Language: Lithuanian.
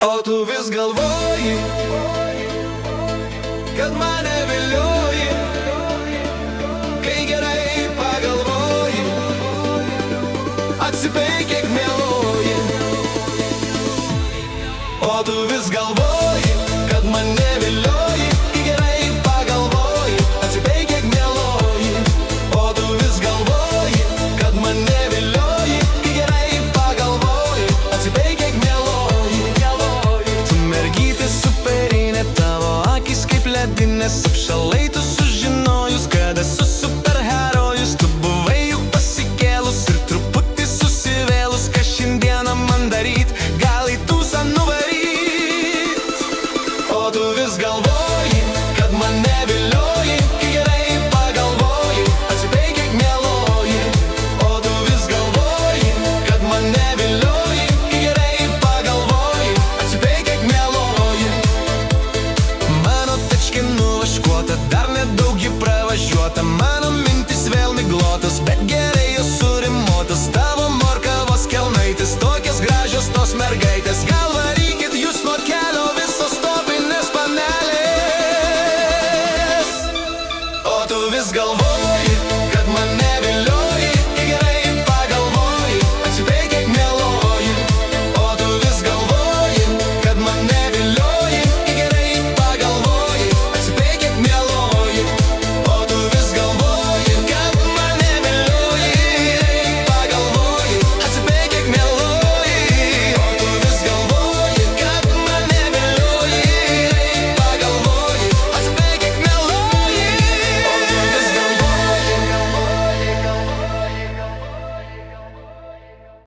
O tu vis galvoji, kad mane vilioji, kai gerai pagalvoji, atsipeikėk mieloji. O tu vis galvoji, kad mane vilioji, kai gerai pagalvoji, atsipeikėk mieloji. O tu vis galvoji, kad mane vilioji, kai gerai pagalvoji, atsipeikėk mieloji. Mergytė superinė, tavo akis kaip ledinės, apšalai tu sužinojus, kad esu superherojus. Tu buvai juk pasikėlus ir truputį susivėlus, ką šiandieną man daryt, gal į tūsą nuvaryt. O tu vis galvoji, kad mane vilioji, kai gerai pagalvoji, atsipeikėk mieloji. O tu vis galvoji, kad mane vilioji, kai gerai pagalvoji, atsipeikėk mieloji. Mano tačkė nuvaškuota, dar nedaug ji pravažiuota, mano mintis vėl miglotas, bet gerai jos surimuotas. Tavo morkavos kelnaitės, tokios gražios tos mergaitės,